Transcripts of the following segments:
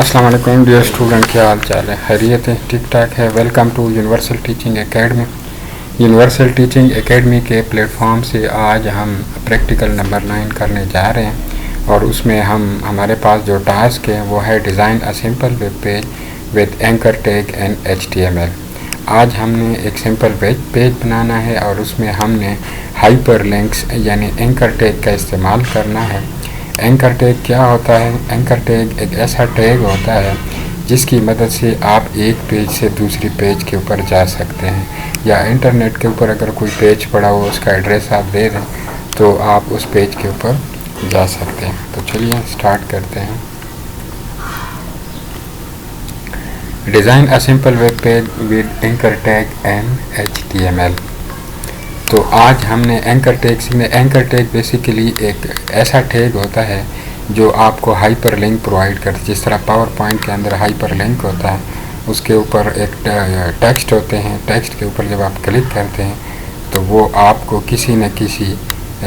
अस्सलाम वालेकुम dear student, क्या हाल चाल है? खैरियत है? ठीक ठाक है। Welcome to Universal Teaching Academy. Universal Teaching Academy के प्लेटफॉर्म से आज हम प्रैक्टिकल नंबर 9 करने जा रहे हैं और उसमें हमारे पास जो टास्क है वो है design a simple web page with anchor tag and HTML। आज हमने एक सिंपल वेब पेज बनाना है और उसमें हमने हाइपर लिंक्स यानी एंकर टैग का इस्तेमाल करना है। एंकर टैग क्या होता है? एंकर टैग एक ऐसा टैग होता है जिसकी मदद से आप एक पेज से दूसरी पेज के ऊपर जा सकते हैं, या इंटरनेट के ऊपर अगर कोई पेज पड़ा हो उसका एड्रेस आप दे दें तो आप उस पेज के ऊपर जा सकते हैं। तो चलिए स्टार्ट करते हैं। Design a simple web page with anchor tag and HTML। तो आज हमने एंकर टैग सीखने। एंकर टैग बेसिकली एक ऐसा टैग होता है जो आपको हाइपर लिंक प्रोवाइड करता है। जिस तरह पावर पॉइंट के अंदर हाइपर लिंक होता है, उसके ऊपर एक टेक्स्ट होते हैं। टेक्स्ट के ऊपर जब आप क्लिक करते हैं तो वो आपको किसी न किसी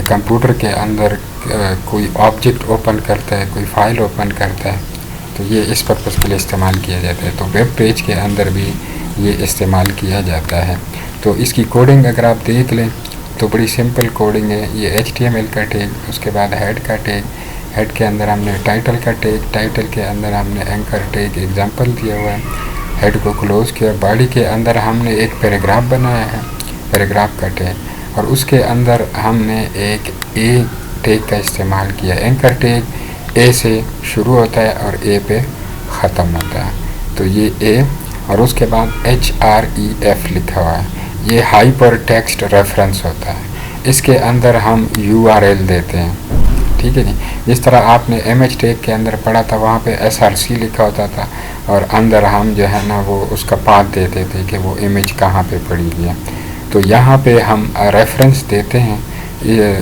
कंप्यूटर के अंदर कोई ऑब्जेक्ट ओपन करता है, कोई फाइल ओपन करता है। तो ये इस पर्पज़ के लिए इस्तेमाल किया जाता है। तो वेब पेज के अंदर भी ये इस्तेमाल किया जाता है। तो इसकी कोडिंग अगर आप देख लें तो बड़ी सिंपल कोडिंग है। ये HTML का टैग, उसके बाद हेड का टैग, हेड के अंदर हमने टाइटल का टैग, टाइटल के अंदर हमने एंकर टैग एग्जांपल दिया हुआ है, हेड को क्लोज किया। बॉडी के अंदर हमने एक पैराग्राफ बनाया है, पैराग्राफ का टैग, और उसके अंदर हमने एक ए टैग का इस्तेमाल किया। एंकर टैग ए से शुरू होता है और ए पे ख़त्म होता है। तो ये ए और उसके बाद HREF लिखा हुआ है, ये हाइपर टेक्स्ट रेफरेंस होता है। इसके अंदर हम URL देते हैं, ठीक है जी। जिस तरह आपने इमेज टैग के अंदर पढ़ा था, वहाँ पे SRC लिखा होता था और अंदर हम जो है ना वो उसका पाथ देते थे कि वो इमेज कहाँ पे पड़ी हुई है। तो यहाँ पे हम रेफरेंस देते हैं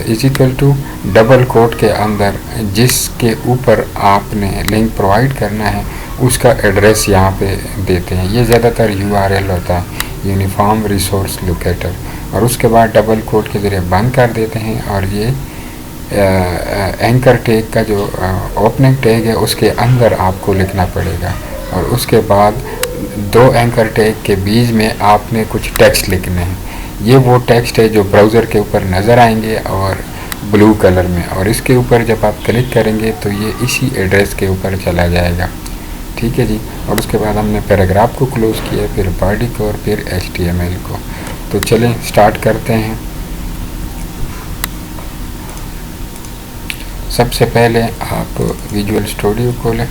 is equal to double quote के अंदर जिसके ऊपर आपने लिंक प्रोवाइड करना है उसका एड्रेस यहाँ पे देते हैं। ये ज़्यादातर URL होता है, यूनिफॉर्म रिसोर्स लोकेटर, और उसके बाद डबल कोट के ज़रिए बंद कर देते हैं। और ये एंकर टैग का जो ओपनिंग टैग है उसके अंदर आपको लिखना पड़ेगा, और उसके बाद दो एंकर टैग के बीच में आपने कुछ टेक्स्ट लिखने हैं। ये वो टेक्स्ट है जो ब्राउज़र के ऊपर नज़र आएंगे और ब्लू कलर में, और इसके ऊपर जब आप क्लिक करेंगे तो ये इसी एड्रेस के ऊपर चला जाएगा, ठीक है जी। और उसके बाद हमने पैराग्राफ को क्लोज किया, फिर बॉडी को और फिर HTML को। तो चलें स्टार्ट करते हैं। सबसे पहले आप विजुअल स्टूडियो खोलें।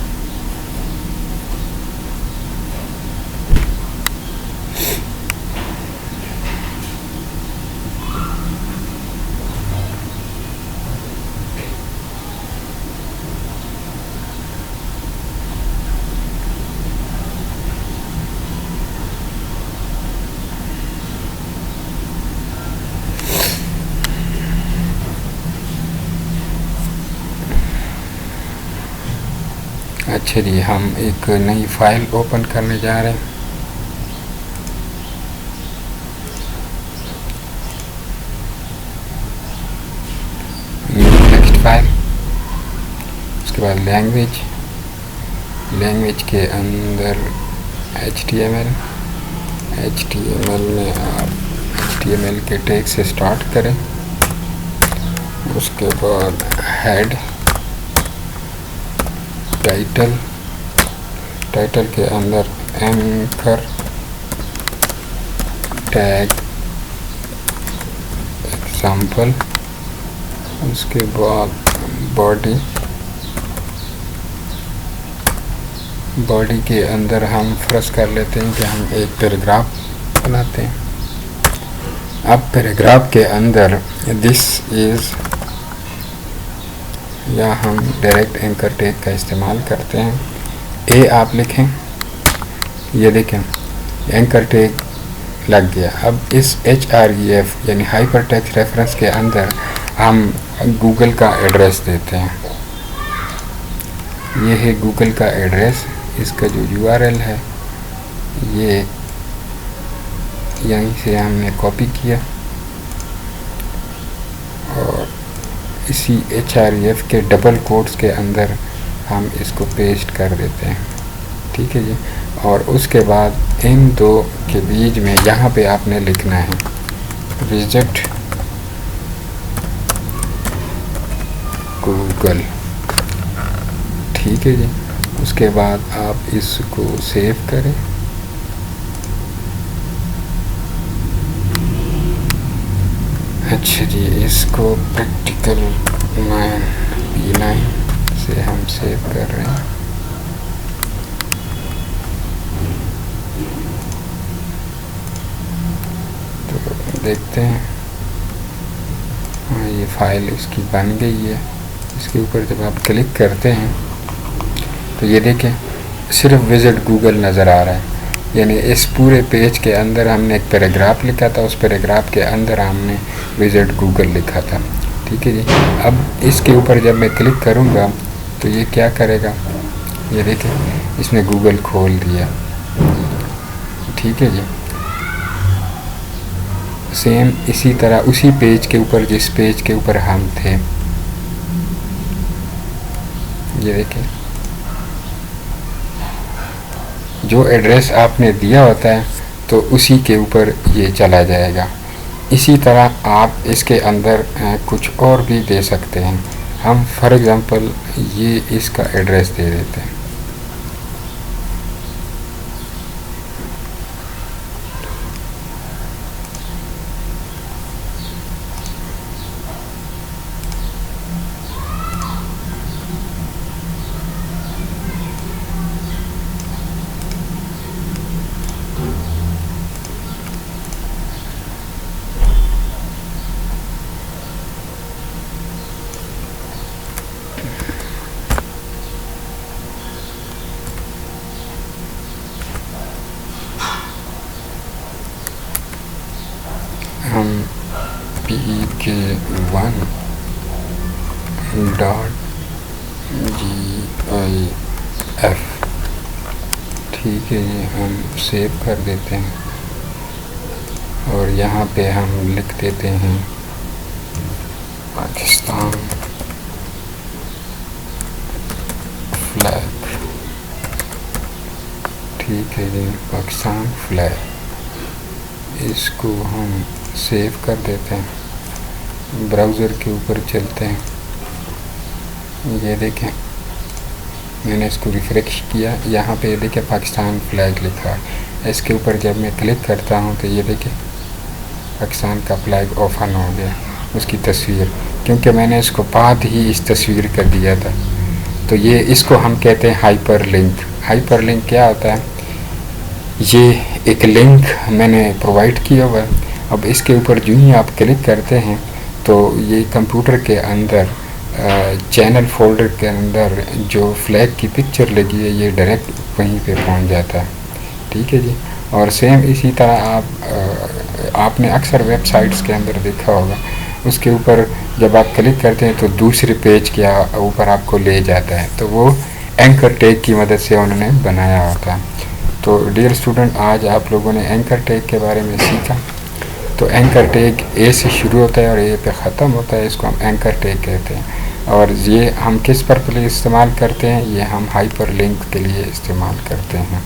अच्छा जी, हम एक नई फाइल ओपन करने जा रहे हैं। नेक्स्ट फाइल, उसके बाद लैंग्वेज के अंदर HTML में आप HTML के टैग से स्टार्ट करें। उसके बाद हेड, टाइटल के अंदर एंकर टैग एग्जाम्पल, उसके बाद बॉडी के अंदर हम फर्ज कर लेते हैं कि हम एक पैराग्राफ बनाते हैं। अब पैराग्राफ के अंदर दिस इज़, या हम डायरेक्ट एंकर टैग का इस्तेमाल करते हैं। ए आप लिखें, ये देखें एंकर टैग लग गया। अब इस HREF यानी हाइपर टेक्स्ट रेफरेंस के अंदर हम गूगल का एड्रेस देते हैं। ये है गूगल का एड्रेस, इसका जो URL है ये यहीं से हमने कॉपी किया और इसी HREF के डबल कोट्स के अंदर हम इसको पेस्ट कर देते हैं। ठीक है जी। और उसके बाद इन दो के बीच में यहाँ पे आपने लिखना है विजिट गूगल, ठीक है जी। उसके बाद आप इसको सेव करें। अच्छा जी, इसको प्रैक्टिकल 9P9 से हम सेव कर रहे हैं। तो देखते हैं, हाँ ये फाइल इसकी बन गई है। इसके ऊपर जब आप क्लिक करते हैं तो ये देखें सिर्फ विजिट गूगल नज़र आ रहा है, यानी इस पूरे पेज के अंदर हमने एक पैराग्राफ लिखा था, उस पैराग्राफ के अंदर हमने विजिट गूगल लिखा था, ठीक है जी। अब इसके ऊपर जब मैं क्लिक करूँगा तो ये क्या करेगा, ये देखें इसने गूगल खोल दिया, ठीक है जी। सेम इसी तरह उसी पेज के ऊपर, जिस पेज के ऊपर हम थे, ये देखें जो एड्रेस आपने दिया होता है तो उसी के ऊपर ये चला जाएगा। इसी तरह आप इसके अंदर कुछ और भी दे सकते हैं। हम फॉर एग्ज़ाम्पल ये इसका एड्रेस दे देते हैं, हम pk1.gif, ठीक है ये हम सेव कर देते हैं और यहाँ पे हम लिख देते हैं पाकिस्तान फ्लैग, ठीक है जी, पाकिस्तान फ्लैग। इसको हम सेव कर देते हैं, ब्राउज़र के ऊपर चलते हैं। ये देखें मैंने इसको रिफ्रेश किया, यहाँ पे देखें पाकिस्तान फ्लैग लिखा है। इसके ऊपर जब मैं क्लिक करता हूँ तो ये देखें पाकिस्तान का फ्लैग ओपन हो गया, उसकी तस्वीर, क्योंकि मैंने इसको बाद ही इस तस्वीर कर दिया था। तो ये इसको हम कहते हैं हाइपर लिंक। हाइपर लिंक क्या होता है, ये एक लिंक मैंने प्रोवाइड किया हुआ है। अब इसके ऊपर जो ही आप क्लिक करते हैं तो ये कंप्यूटर के अंदर चैनल फोल्डर के अंदर जो फ्लैग की पिक्चर लगी है ये डायरेक्ट वहीं पे पहुंच जाता है, ठीक है जी। और सेम इसी तरह आपने अक्सर वेबसाइट्स के अंदर देखा होगा, उसके ऊपर जब आप क्लिक करते हैं तो दूसरे पेज के ऊपर आपको ले जाता है, तो वो एंकर टैग की मदद से उन्होंने बनाया होता है। तो डियर स्टूडेंट, आज आप लोगों ने एंकर टैग के बारे में सीखा। तो एंकर टैग ए से शुरू होता है और ए पे ख़त्म होता है, इसको हम एंकर टैग कहते हैं। और ये हम किस पर्पस के लिए इस्तेमाल करते हैं, ये हम हाइपर लिंक के लिए इस्तेमाल करते हैं।